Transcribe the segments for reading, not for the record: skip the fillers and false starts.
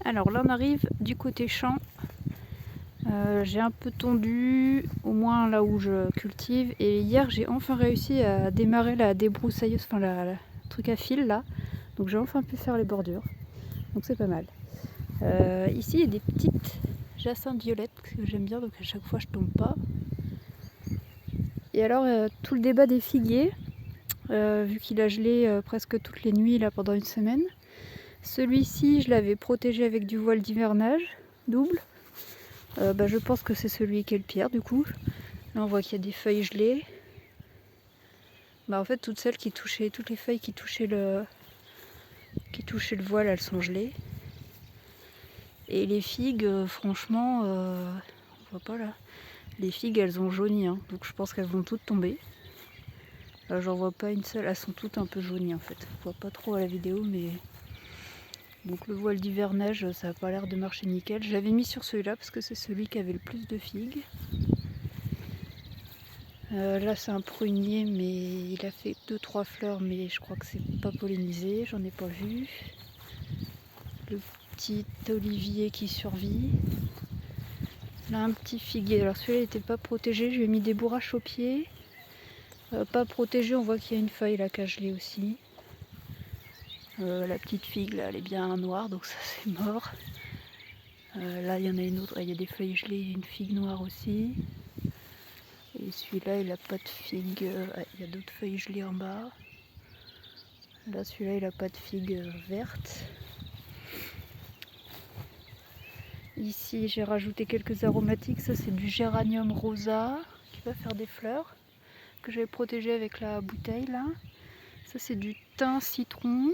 Alors là on arrive du côté champ. J'ai un peu tondu, au moins là où je cultive, et hier j'ai enfin réussi à démarrer la débroussailleuse, enfin le truc à fil là, donc j'ai enfin pu faire les bordures, donc c'est pas mal. Ici il y a des petites jacinthes violettes que j'aime bien, donc à chaque fois je tombe pas. Et alors tout le débat des figuiers, vu qu'il a gelé presque toutes les nuits là pendant une semaine, celui-ci je l'avais protégé avec du voile d'hivernage double. Je pense que c'est celui qui est le pire du coup. Là on voit qu'il y a des feuilles gelées. En fait toutes les feuilles qui touchaient le voile, elles sont gelées. Et les figues, franchement, on voit pas là. Les figues elles ont jauni, hein, donc je pense qu'elles vont toutes tomber. J'en vois pas une seule, elles sont toutes un peu jaunies en fait. On voit pas trop à la vidéo, mais donc le voile d'hivernage ça a pas l'air de marcher nickel. Je l'avais mis sur celui-là parce que c'est celui qui avait le plus de figues. Là c'est un prunier, mais il a fait 2-3 fleurs, mais je crois que c'est pas pollinisé, j'en ai pas vu. Le petit olivier qui survit. Là un petit figuier, alors celui-là n'était pas protégé, je lui ai mis des bourraches au pied. Pas protégé, on voit qu'il y a une feuille là qui a gelé aussi. La petite figue là elle est bien noire, donc ça c'est mort. Là il y en a une autre, il y a des feuilles gelées, une figue noire aussi. Et celui-là il a pas de figue, il y a d'autres feuilles gelées en bas. Là celui-là il a pas de figue verte. Ici j'ai rajouté quelques aromatiques, ça c'est du géranium rosa qui va faire des fleurs, que j'avais protégé avec la bouteille là. Ça c'est du thym citron,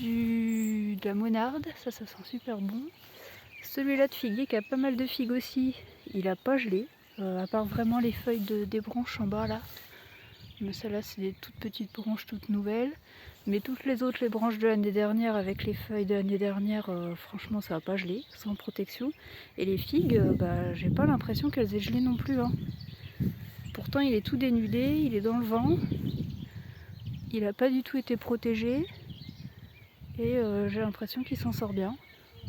de la monarde, ça sent super bon. Celui-là de figuier qui a pas mal de figues aussi, il a pas gelé, à part vraiment les feuilles des branches en bas là. Mais celles-là c'est des toutes petites branches toutes nouvelles. Mais toutes les autres, les branches de l'année dernière avec les feuilles de l'année dernière, franchement ça va pas geler, sans protection. Et les figues, j'ai pas l'impression qu'elles aient gelé non plus, hein. Pourtant il est tout dénudé, il est dans le vent, il a pas du tout été protégé. Et j'ai l'impression qu'il s'en sort bien,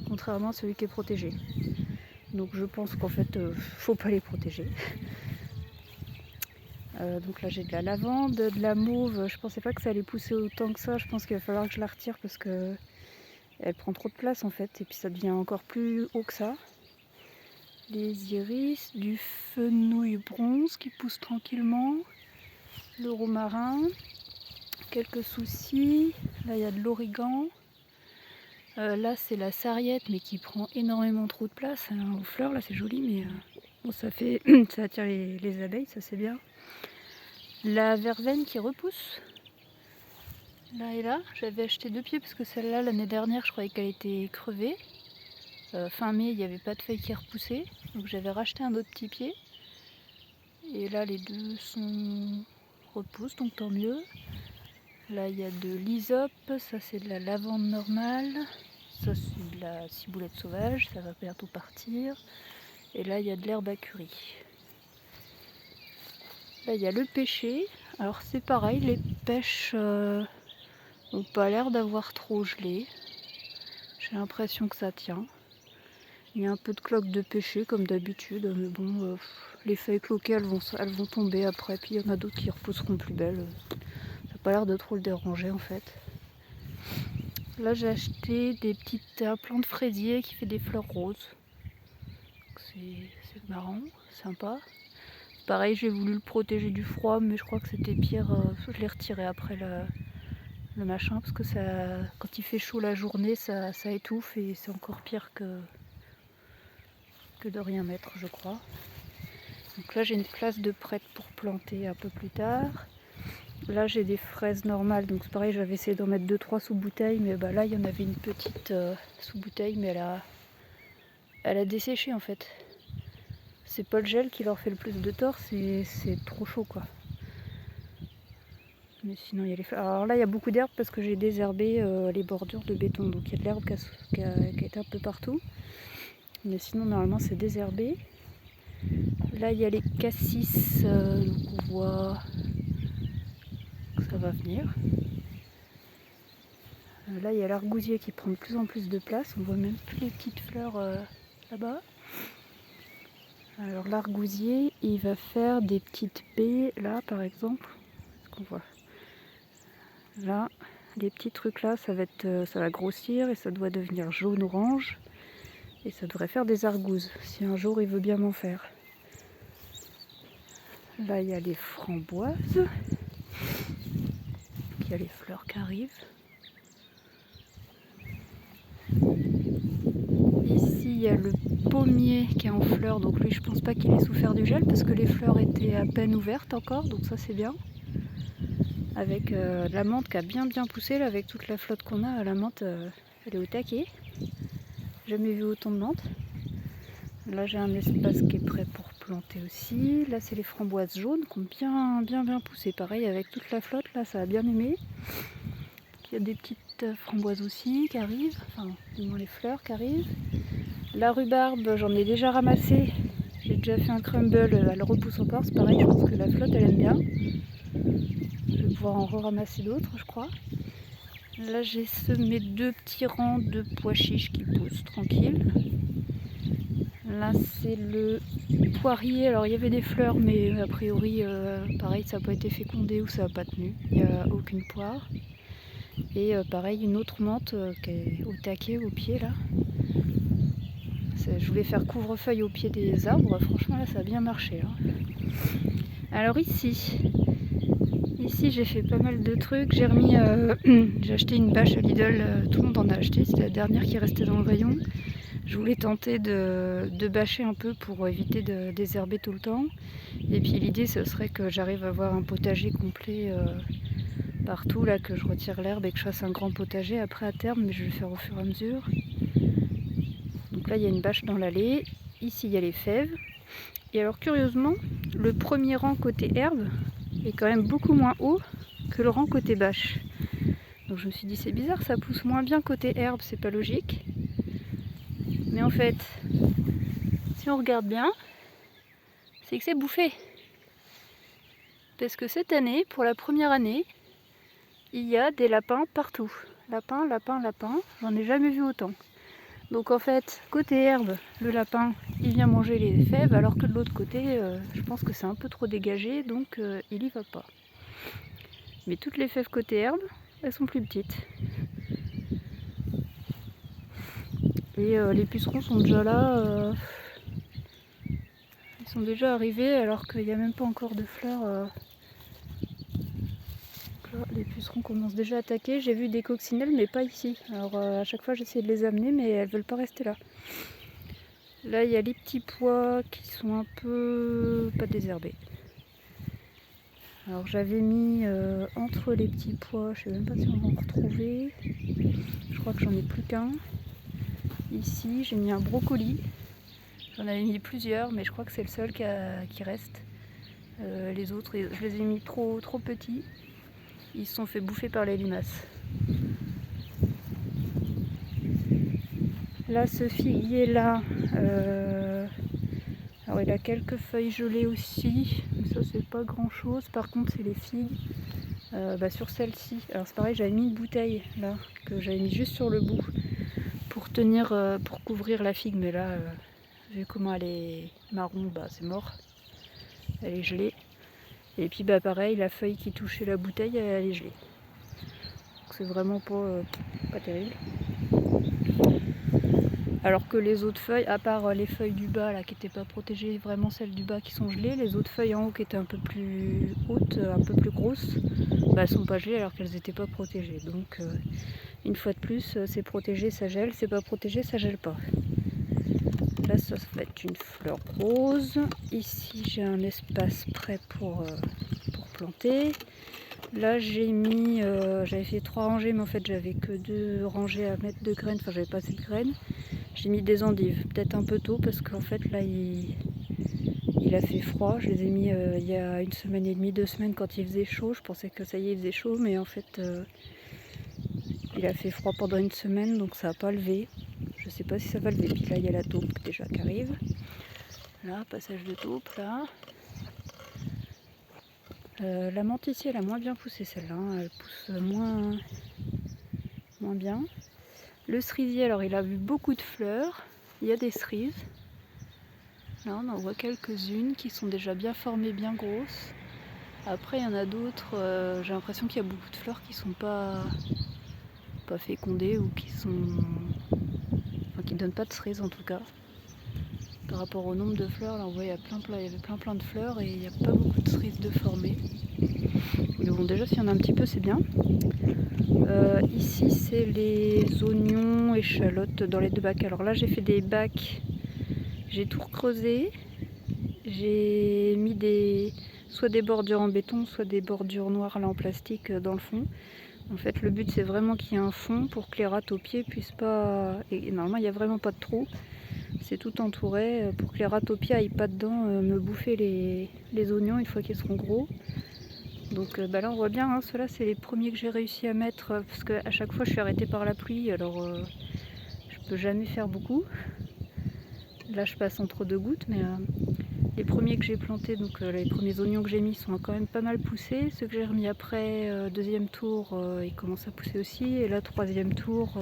contrairement à celui qui est protégé. Donc je pense qu'en fait, faut pas les protéger. Donc là j'ai de la lavande, de la mauve, je pensais pas que ça allait pousser autant que ça, je pense qu'il va falloir que je la retire parce que elle prend trop de place en fait, et puis ça devient encore plus haut que ça. Les iris, du fenouil bronze qui pousse tranquillement, le romarin, quelques soucis, là il y a de l'origan. Là c'est la sarriette mais qui prend énormément trop de place, hein, aux fleurs là c'est joli, mais bon, ça attire les abeilles, ça c'est bien. La verveine qui repousse, là et là, j'avais acheté 2 pieds parce que celle-là l'année dernière je croyais qu'elle était crevée. Fin mai il n'y avait pas de feuilles qui repoussaient, donc j'avais racheté un autre petit pied. Et là les deux repoussent, donc tant mieux. Là il y a de l'hysope, ça c'est de la lavande normale. Ça c'est de la ciboulette sauvage, ça va bientôt partir. Et là il y a de l'herbe à curry. Là il y a le pêcher. Alors c'est pareil, les pêches n'ont pas l'air d'avoir trop gelé. J'ai l'impression que ça tient. Il y a un peu de cloques de pêcher comme d'habitude, mais bon, les feuilles cloquées elles vont tomber après, puis il y en a d'autres qui repousseront plus belles. Ça n'a pas l'air de trop le déranger en fait. Là j'ai acheté un plant de fraisier qui fait des fleurs roses. C'est marrant, sympa. Pareil, j'ai voulu le protéger du froid, mais je crois que c'était pire. Je l'ai retiré après le machin, parce que quand il fait chaud la journée, ça étouffe et c'est encore pire que de rien mettre, je crois. Donc là j'ai une place de prête pour planter un peu plus tard. Là j'ai des fraises normales, donc c'est pareil, j'avais essayé d'en mettre 2-3 sous bouteille, mais là il y en avait une petite sous bouteille, mais elle a desséché en fait. C'est pas le gel qui leur fait le plus de tort, c'est trop chaud quoi. Mais sinon il y a les fleurs. Alors là il y a beaucoup d'herbes parce que j'ai désherbé les bordures de béton, donc il y a de l'herbe qui a été un peu partout. Mais sinon normalement c'est désherbé. Là il y a les cassis, donc on voit que ça va venir. Là il y a l'argousier qui prend de plus en plus de place, on voit même plus les petites fleurs là-bas. Alors l'argousier il va faire des petites baies là par exemple, ce qu'on voit là, les petits trucs là ça va grossir et ça doit devenir jaune-orange et ça devrait faire des argouzes si un jour il veut bien m'en faire. Là il y a les framboises, il y a les fleurs qui arrivent. Ici il y a le pommier qui est en fleurs, donc lui je pense pas qu'il ait souffert du gel parce que les fleurs étaient à peine ouvertes encore, donc ça c'est bien. Avec la menthe qui a bien poussé là, avec toute la flotte qu'on a, la menthe elle est au taquet. Jamais vu autant de menthe. Là j'ai un espace qui est prêt pour planter aussi. Là c'est les framboises jaunes qui ont bien poussé. Pareil avec toute la flotte, là ça a bien aimé. Il y a des petites framboises aussi qui arrivent, enfin du moins les fleurs qui arrivent. La rhubarbe j'en ai déjà ramassé. J'ai déjà fait un crumble, elle repousse encore, c'est pareil, je pense que la flotte elle aime bien. Je vais pouvoir en ramasser d'autres je crois. Là j'ai semé 2 petits rangs de pois chiches qui poussent tranquille. Là c'est le poirier, alors il y avait des fleurs mais a priori pareil ça n'a pas été fécondé ou ça n'a pas tenu, il n'y a aucune poire. Et pareil une autre menthe qui est au taquet au pied là. Je voulais faire couvre-feuille au pied des arbres, franchement là ça a bien marché. Hein. Alors ici j'ai fait pas mal de trucs, j'ai remis, j'ai acheté une bâche à Lidl, tout le monde en a acheté, c'était la dernière qui restait dans le rayon. Je voulais tenter de bâcher un peu pour éviter de désherber tout le temps. Et puis l'idée ce serait que j'arrive à avoir un potager complet partout, là que je retire l'herbe et que je fasse un grand potager après à terme, mais je vais le faire au fur et à mesure. Donc là il y a une bâche dans l'allée, ici il y a les fèves. Et alors curieusement, le premier rang côté herbe est quand même beaucoup moins haut que le rang côté bâche. Donc je me suis dit c'est bizarre, ça pousse moins bien côté herbe, c'est pas logique. Mais en fait, si on regarde bien, c'est que c'est bouffé. Parce que cette année, pour la première année, il y a des lapins partout. Lapin, j'en ai jamais vu autant. Donc en fait, côté herbe, le lapin, il vient manger les fèves, alors que de l'autre côté, je pense que c'est un peu trop dégagé, donc il y va pas. Mais toutes les fèves côté herbe, elles sont plus petites. Et les pucerons sont déjà là. Ils sont déjà arrivés alors qu'il n'y a même pas encore de fleurs. Là, les pucerons commencent déjà à attaquer. J'ai vu des coccinelles mais pas ici. Alors à chaque fois j'essaie de les amener mais elles veulent pas rester là. Là il y a les petits pois qui sont un peu pas désherbés. Alors j'avais mis entre les petits pois, je sais même pas si on va en retrouver. Je crois que j'en ai plus qu'un. Ici j'ai mis un brocoli. J'en avais mis plusieurs mais je crois que c'est le seul qui reste. Les autres je les ai mis trop petits. Ils se sont fait bouffer par les limaces. Là ce figuier là, alors il a quelques feuilles gelées aussi, mais ça c'est pas grand chose. Par contre c'est les figues. Sur celle-ci, alors c'est pareil, j'avais mis une bouteille là, que j'avais mis juste sur le bout pour tenir, pour couvrir la figue, mais là, vu comment elle est marron, c'est mort, elle est gelée. Et puis pareil, la feuille qui touchait la bouteille, elle est gelée. Donc c'est vraiment pas terrible. Alors que les autres feuilles, à part les feuilles du bas là qui n'étaient pas protégées, vraiment celles du bas qui sont gelées, les autres feuilles en haut qui étaient un peu plus hautes, un peu plus grosses, elles sont pas gelées alors qu'elles n'étaient pas protégées. Donc une fois de plus, c'est protégé, ça gèle, c'est pas protégé, ça gèle pas. Là ça va être une fleur rose. Ici j'ai un espace prêt pour planter. Là j'ai mis, j'avais fait 3 rangées mais en fait j'avais que 2 rangées à mettre de graines, enfin j'avais pas assez de graines. J'ai mis des endives, peut-être un peu tôt parce qu'en fait là il a fait froid. Je les ai mis il y a 1 semaine et demie, 2 semaines quand il faisait chaud. Je pensais que ça y est il faisait chaud mais en fait il a fait froid pendant 1 semaine donc ça n'a pas levé. Je sais pas si ça va lever. Puis là il y a la taupe déjà qui arrive. Là, passage de taupe là. La menthe ici elle a moins bien poussé celle-là, elle pousse moins moins bien. Le cerisier, alors il a vu beaucoup de fleurs. Il y a des cerises. Là on en voit quelques-unes qui sont déjà bien formées, bien grosses. Après il y en a d'autres, j'ai l'impression qu'il y a beaucoup de fleurs qui sont pas fécondées ou qui donnent pas de cerises en tout cas. Par rapport au nombre de fleurs, là on voit il y avait plein de fleurs et il n'y a pas beaucoup de cerises de formées. Mais bon, déjà s'il y en a un petit peu c'est bien. Ici c'est les oignons, échalotes dans les 2 bacs. Alors là j'ai fait des bacs, j'ai tout recreusé. J'ai mis soit des bordures en béton, soit des bordures noires là en plastique dans le fond. En fait le but c'est vraiment qu'il y ait un fond pour que les rats aux pieds puissent pas... Et normalement il n'y a vraiment pas de trou. C'est tout entouré pour que les rats aux pieds aillent pas dedans me bouffer les oignons une fois qu'ils seront gros. Donc là on voit bien, hein, ceux-là c'est les premiers que j'ai réussi à mettre parce qu'à chaque fois je suis arrêtée par la pluie, alors je peux jamais faire beaucoup. Là je passe entre 2 gouttes, mais les premiers que j'ai plantés, donc les premiers oignons que j'ai mis sont quand même pas mal poussés. Ceux que j'ai remis après, deuxième tour, ils commencent à pousser aussi. Et là, troisième tour,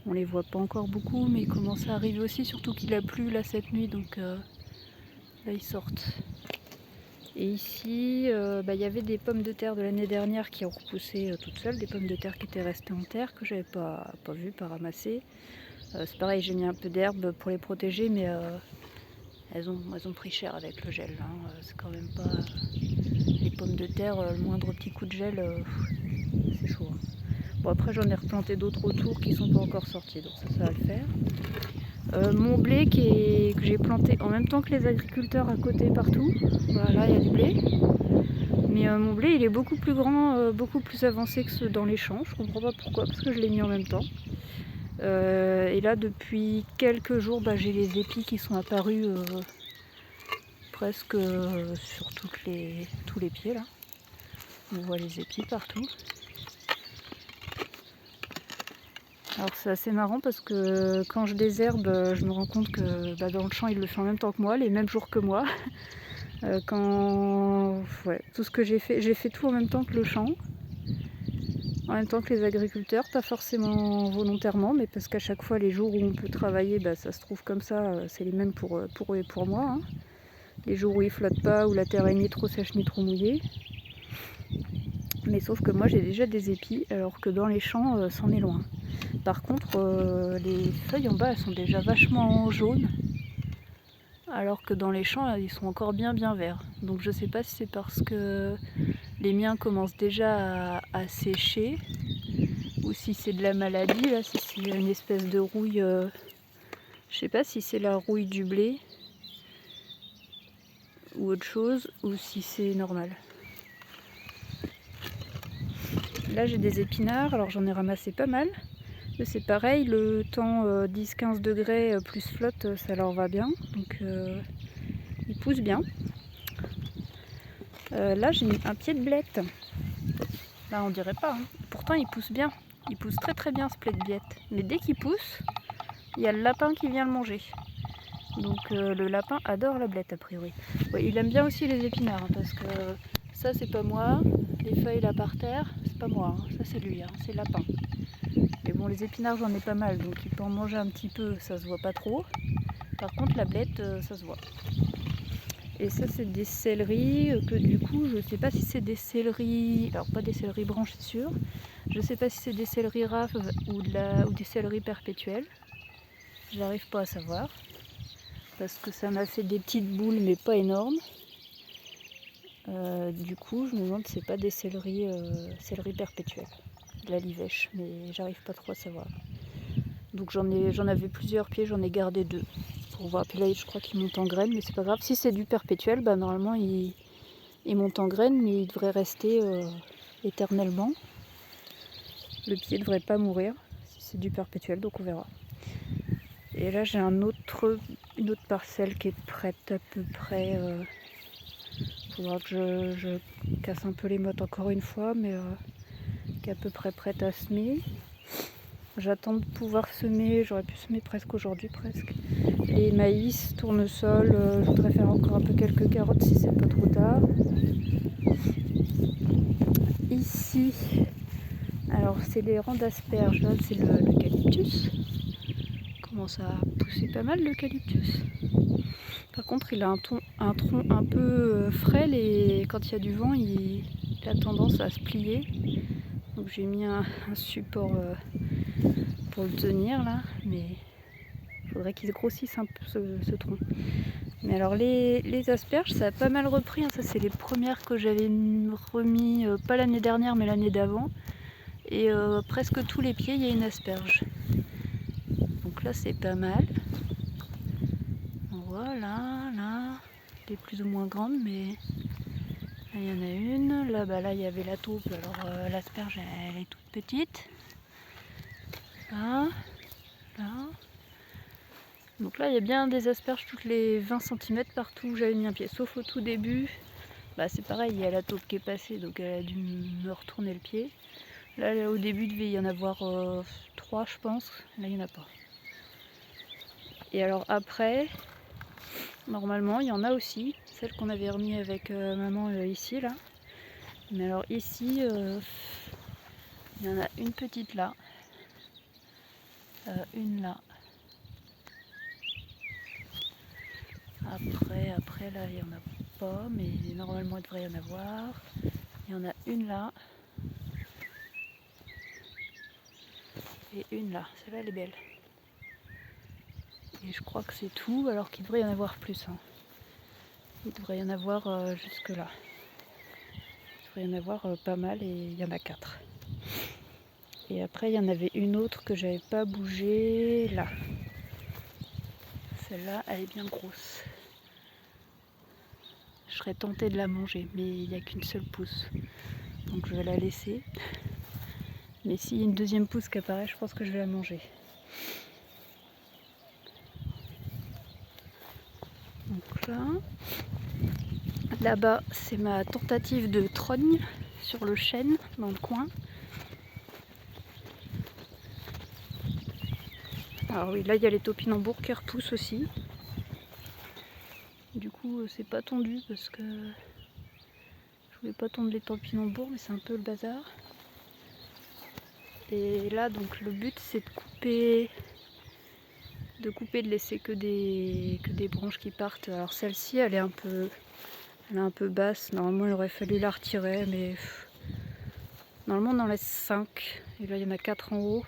on les voit pas encore beaucoup, mais ils commencent à arriver aussi, surtout qu'il a plu là cette nuit, donc là ils sortent. Et ici, il y avait des pommes de terre de l'année dernière qui ont repoussé toutes seules, des pommes de terre qui étaient restées en terre, que j'avais pas vues, pas ramassées. C'est pareil, j'ai mis un peu d'herbe pour les protéger, mais elles ont pris cher avec le gel. Hein. C'est quand même pas... Les pommes de terre, le moindre petit coup de gel, c'est chaud. Hein. Bon, après j'en ai replanté d'autres autour qui sont pas encore sortis, donc ça va le faire. Mon blé que j'ai planté en même temps que les agriculteurs à côté partout. Voilà, il y a du blé. Mais mon blé il est beaucoup plus grand, beaucoup plus avancé que ceux dans les champs. Je comprends pas pourquoi, parce que je l'ai mis en même temps. Et là depuis quelques jours j'ai les épis qui sont apparus presque sur tous les pieds là. On voit les épis partout. Alors c'est assez marrant parce que quand je désherbe, je me rends compte que dans le champ il le fait en même temps que moi, les mêmes jours que moi. Tout ce que j'ai fait tout en même temps que le champ. En même temps que les agriculteurs, pas forcément volontairement, mais parce qu'à chaque fois les jours où on peut travailler, ça se trouve comme ça, c'est les mêmes pour eux et pour moi. Hein. Les jours où ils flottent pas, où la terre est ni trop sèche ni trop mouillée. Mais sauf que moi j'ai déjà des épis, alors que dans les champs, c'en est loin. Par contre, les feuilles en bas, elles sont déjà vachement jaunes, alors que dans les champs, ils sont encore bien verts. Donc je sais pas si c'est parce que les miens commencent déjà à sécher, ou si c'est de la maladie, là, si c'est une espèce de rouille, je sais pas si c'est la rouille du blé, ou autre chose, ou si c'est normal. Là j'ai des épinards, alors j'en ai ramassé pas mal. C'est pareil, le temps 10-15 degrés plus flotte, ça leur va bien. Donc ils poussent bien. Là j'ai mis un pied de blette. Là on dirait pas, hein. Pourtant il pousse bien. Il pousse très bien ce pied de blette. Mais dès qu'il pousse, il y a le lapin qui vient le manger. Donc le lapin adore la blette a priori. Ouais, il aime bien aussi les épinards, hein, parce que ça c'est pas moi. Les feuilles là par terre, c'est pas moi. Hein. Ça c'est lui, hein, c'est le lapin. Mais bon, les épinards j'en ai pas mal, donc il peut en manger un petit peu, ça se voit pas trop. Par contre la blette, ça se voit. Et ça c'est des céleris que du coup je sais pas si c'est des céleris, alors pas des céleris branches c'est sûr. Je sais pas si c'est des céleris raves ou des céleris perpétuels. J'arrive pas à savoir. Parce que ça m'a fait des petites boules mais pas énormes. Du coup je me demande si c'est pas des céleris perpétuels. De la livèche, mais j'arrive pas trop à savoir. Donc j'en avais plusieurs pieds, j'en ai gardé 2 pour voir. Puis là je crois qu'il monte en graines, mais c'est pas grave. Si c'est du perpétuel, normalement il monte en graines, mais il devrait rester éternellement. Le pied devrait pas mourir si c'est du perpétuel, donc on verra. Et là j'ai une autre parcelle qui est prête à peu près. Faudra que je casse un peu les mottes encore une fois, mais qui est à peu près prête à semer. J'attends de pouvoir semer, j'aurais pu semer presque aujourd'hui presque. Les maïs, tournesol, je voudrais faire encore un peu quelques carottes si c'est pas trop tard. Ici, alors alors c'est les rangs d'asperges, là c'est l'eucalyptus. Commence à pousser pas mal l'eucalyptus. Par contre il a un tronc un peu frêle et quand il y a du vent il a tendance à se plier. Donc j'ai mis un support pour le tenir là, mais il faudrait qu'il se grossisse un peu ce tronc. Mais alors les asperges ça a pas mal repris, hein. Ça c'est les premières que j'avais remis, pas l'année dernière mais l'année d'avant. Et presque tous les pieds il y a une asperge. Donc là c'est pas mal. Voilà, là, elle est plus ou moins grande, mais là il y en a une. Là, là il y avait la taupe, alors l'asperge elle est toute petite. Là, là. Donc là il y a bien des asperges toutes les 20 cm partout où j'avais mis un pied, sauf au tout début. Bah c'est pareil, il y a la taupe qui est passée, donc elle a dû me retourner le pied. Là au début il devait y en avoir 3 je pense, là il n'y en a pas. Et alors après, normalement il y en a aussi, celle qu'on avait remis avec maman ici là. Mais alors ici, il y en a une petite là, une là. Après là il n'y en a pas, mais normalement il devrait y en avoir. Il y en a une là. Et une là, celle-là elle est belle. Et je crois que c'est tout, alors qu'il devrait y en avoir plus. Hein. Il devrait y en avoir jusque là. Il devrait y en avoir pas mal et il y en a 4. Et après il y en avait une autre que j'avais pas bougée là. Celle-là elle est bien grosse. Je serais tentée de la manger, mais il n'y a qu'une seule pousse. Donc je vais la laisser. Mais s'il y a une deuxième pousse qui apparaît, je pense que je vais la manger. Donc là, là-bas, c'est ma tentative de trogne sur le chêne dans le coin. Alors oui, là il y a les topinambours qui repoussent aussi. Du coup, c'est pas tondu parce que je voulais pas tondre les topinambours, mais c'est un peu le bazar. Et là, donc le but c'est de laisser que des branches qui partent. Alors celle-ci, elle est un peu basse. Normalement, il aurait fallu la retirer, mais normalement, on en laisse 5. Et là, il y en a 4 en haut.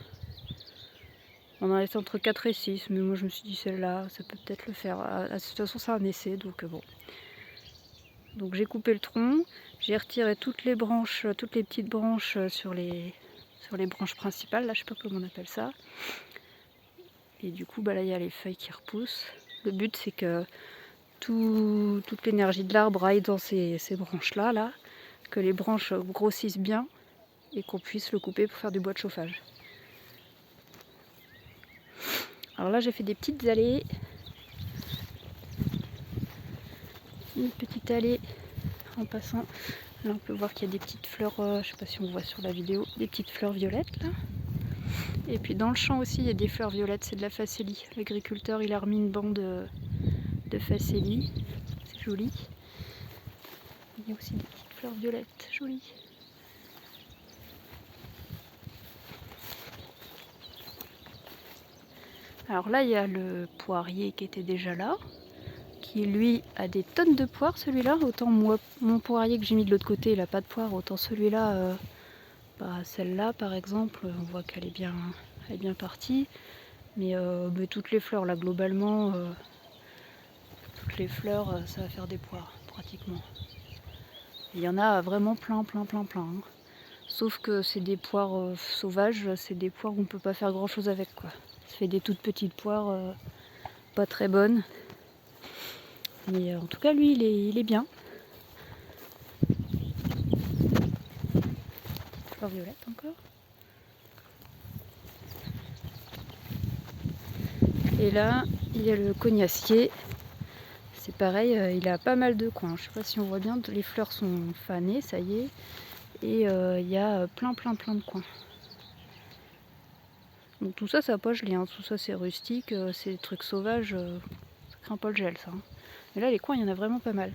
On en laisse entre 4 et 6, mais moi je me suis dit celle-là, ça peut peut-être le faire. De toute façon, c'est un essai, donc bon. Donc j'ai coupé le tronc, j'ai retiré toutes les branches, toutes les petites branches sur les branches principales, là je sais pas comment on appelle ça. Et du coup, bah là il y a les feuilles qui repoussent. Le but c'est que toute l'énergie de l'arbre aille dans ces branches-là, là, que les branches grossissent bien et qu'on puisse le couper pour faire du bois de chauffage. Alors là j'ai fait des petites allées. Une petite allée en passant. Là on peut voir qu'il y a des petites fleurs, je sais pas si on voit sur la vidéo, des petites fleurs violettes là. Et puis dans le champ aussi il y a des fleurs violettes, c'est de la facélie. L'agriculteur il a remis une bande de facélie, c'est joli. Il y a aussi des petites fleurs violettes, jolies. Alors là il y a le poirier qui était déjà là, qui lui a des tonnes de poires celui-là. Autant moi, mon poirier que j'ai mis de l'autre côté il n'a pas de poires, autant celui-là, celle-là par exemple, on voit qu'elle est bien partie. Mais toutes les fleurs là globalement, toutes les fleurs ça va faire des poires pratiquement. Il y en a vraiment plein. Hein. Sauf que c'est des poires sauvages, c'est des poires où on peut pas faire grand chose avec quoi. Ça fait des toutes petites poires pas très bonnes. Mais en tout cas lui il est bien. Fleur violette encore. Et là il y a le cognacier. C'est pareil, il a pas mal de coins. Je sais pas si on voit bien, les fleurs sont fanées, ça y est. Et il y a plein de coins. Donc tout ça, ça n'a pas gelé, hein. Tout ça c'est rustique, c'est des trucs sauvages, ça craint pas le gel ça. Hein. Mais là les coins, il y en a vraiment pas mal.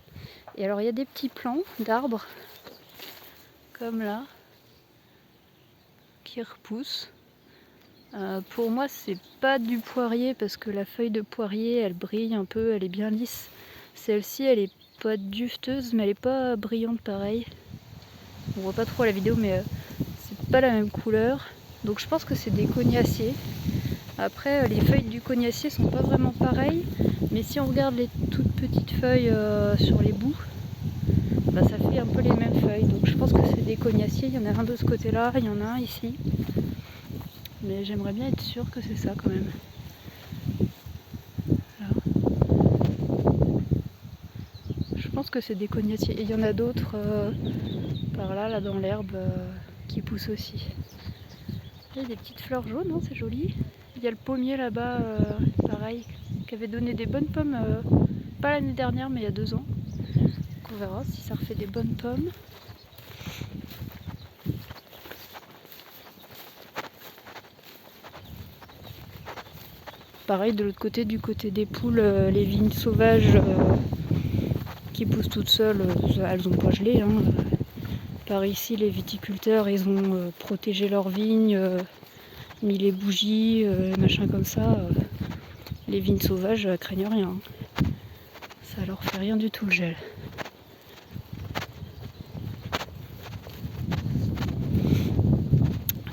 Et alors il y a des petits plants d'arbres, comme là, qui repousse. Pour moi c'est pas du poirier parce que la feuille de poirier elle brille un peu, elle est bien lisse. Celle-ci elle est pas dufteuse mais elle est pas brillante pareil. On voit pas trop à la vidéo mais c'est pas la même couleur. Donc je pense que c'est des cognaciers. Après les feuilles du cognacier sont pas vraiment pareilles. Mais si on regarde les toutes petites feuilles sur les bouts, bah, ça fait un peu les mêmes feuilles. Donc je pense que c'est des cognaciers. Il y en a un de ce côté-là, il y en a un ici. Mais j'aimerais bien être sûre que c'est ça quand même. Là. Je pense que c'est des cognaciers. Et il y en a d'autres par là, là dans l'herbe, qui poussent aussi. Il y a des petites fleurs jaunes, hein, c'est joli. Il y a le pommier là-bas, pareil, qui avait donné des bonnes pommes, pas l'année dernière, mais il y a 2 ans. Donc on verra si ça refait des bonnes pommes. Pareil de l'autre côté, du côté des poules, les vignes sauvages qui poussent toutes seules, elles n'ont pas gelé. Hein. Par ici, les viticulteurs, ils ont protégé leurs vignes, mis les bougies, machin comme ça. Les vignes sauvages craignent rien. Ça leur fait rien du tout le gel.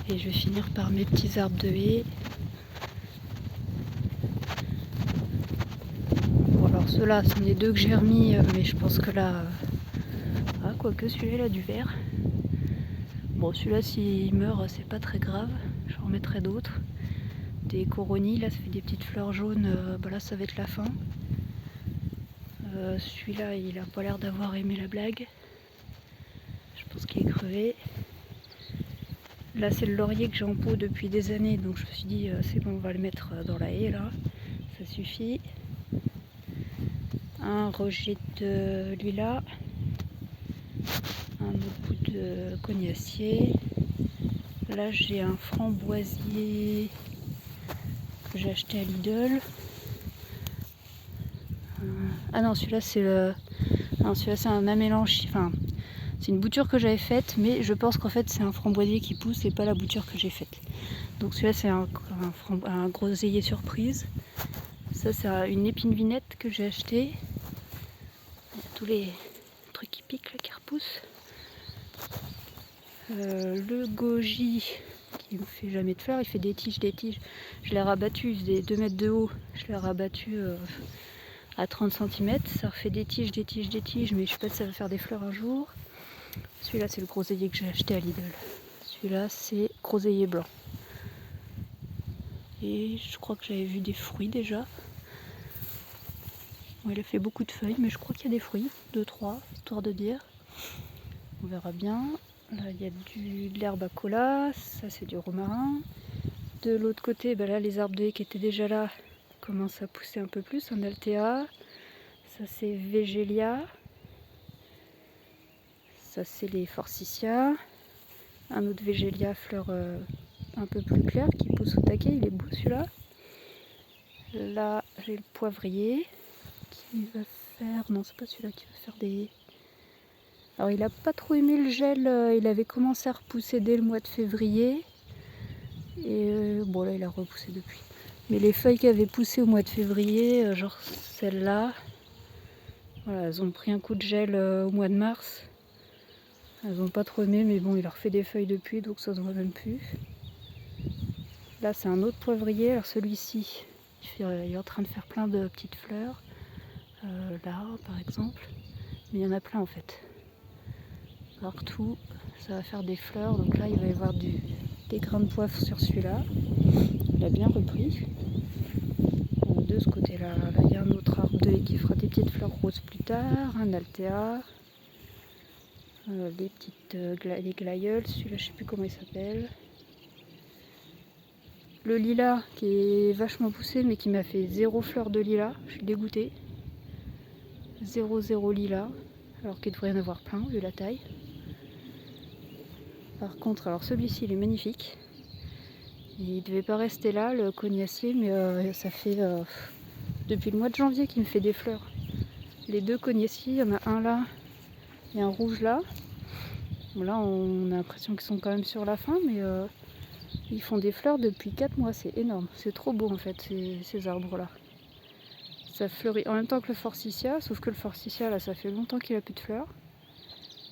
Et je vais finir par mes petits arbres de haies. Bon alors ceux-là sont les 2 que j'ai remis, mais je pense que là... Ah quoique celui-là il a du vert. Bon celui-là s'il meurt c'est pas très grave, j'en remettrai d'autres. Des coronilles, là ça fait des petites fleurs jaunes, bah là ça va être la fin. Celui-là il a pas l'air d'avoir aimé la blague. Je pense qu'il est crevé. Là c'est le laurier que j'ai en pot depuis des années, donc je me suis dit c'est bon on va le mettre dans la haie là, ça suffit. Un rejet de lilas, un autre bout de cognacier. Là j'ai un framboisier que j'ai acheté à Lidl. Ah non celui-là c'est le... Non celui-là c'est un amélanchier, enfin c'est une bouture que j'avais faite, mais je pense qu'en fait c'est un framboisier qui pousse et pas la bouture que j'ai faite. Donc celui-là c'est un groseillier surprise. Ça c'est une épine vinette que j'ai acheté. Il y a tous les trucs qui piquent là qui repoussent. Le goji qui ne fait jamais de fleurs, il fait des tiges. Je l'ai rabattu, il faisait 2 mètres de haut. Je l'ai rabattu à 30 cm. Ça refait des tiges, mais je sais pas si ça va faire des fleurs un jour. Celui-là c'est le groseillier que j'ai acheté à Lidl. Celui-là c'est groseillier blanc. Et je crois que j'avais vu des fruits déjà. Bon, il a fait beaucoup de feuilles, mais je crois qu'il y a des fruits, 2-3, histoire de dire. On verra bien. Là il y a de l'herbe à cola, ça c'est du romarin. De l'autre côté, bah là les arbres de haies qui étaient déjà là commencent à pousser un peu plus. Un altea, ça c'est végélia. Ça c'est les forsythia. Un autre végélia fleur un peu plus claire qui pousse au taquet, il est beau celui-là. Là j'ai le poivrier qui va faire... Non c'est pas celui-là qui va faire des... Alors il a pas trop aimé le gel, il avait commencé à repousser dès le mois de février. Et bon là il a repoussé depuis. Mais les feuilles qui avaient poussé au mois de février, genre celle-là, voilà, elles ont pris un coup de gel au mois de mars. Elles ont pas trop aimé, mais bon il a refait des feuilles depuis, donc ça se voit même plus. Là c'est un autre poivrier, alors celui-ci, il est en train de faire plein de petites fleurs. Là par exemple, mais il y en a plein en fait. Partout, ça va faire des fleurs, donc là il va y avoir des grains de poivre sur celui-là. Il a bien repris. De ce côté-là, là il y a un autre arbre de haies qui fera des petites fleurs roses plus tard, un altea, les glaïeuls, celui-là je sais plus comment il s'appelle. Le lilas qui est vachement poussé mais qui m'a fait 0 fleur de lilas, je suis dégoûtée. 0 lilas, alors qu'il devrait y en avoir plein vu la taille. Par contre, alors celui-ci il est magnifique. Il devait pas rester là, le cognacier, mais ça fait depuis le mois de janvier qu'il me fait des fleurs. Les 2 cognaciers, il y en a un là et un rouge là. Bon, là on a l'impression qu'ils sont quand même sur la fin, mais Ils font des fleurs depuis 4 mois, c'est énorme. C'est trop beau en fait, ces arbres-là. Ça fleurit en même temps que le forsythia, sauf que le forsythia, là, ça fait longtemps qu'il a plus de fleurs.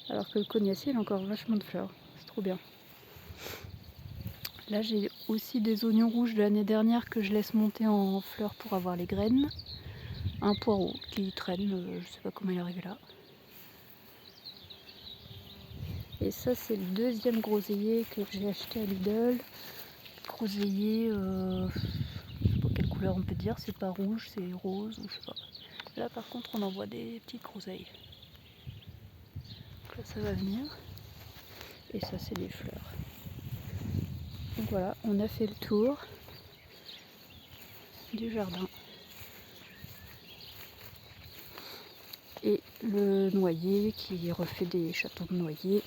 Alors que le cognacier, il a encore vachement de fleurs. C'est trop bien. Là, j'ai aussi des oignons rouges de l'année dernière que je laisse monter en fleurs pour avoir les graines. Un poireau qui traîne, je sais pas comment il est arrivé là. Et ça, c'est le deuxième groseillier que j'ai acheté à Lidl. Groseillier, je sais pas quelle couleur on peut dire, c'est pas rouge, c'est rose, ou je sais pas. Là, par contre, on en voit des petites groseilles. Donc là, ça va venir. Et ça, c'est des fleurs. Donc voilà, on a fait le tour du jardin. Et le noyer qui refait des chatons de noyer.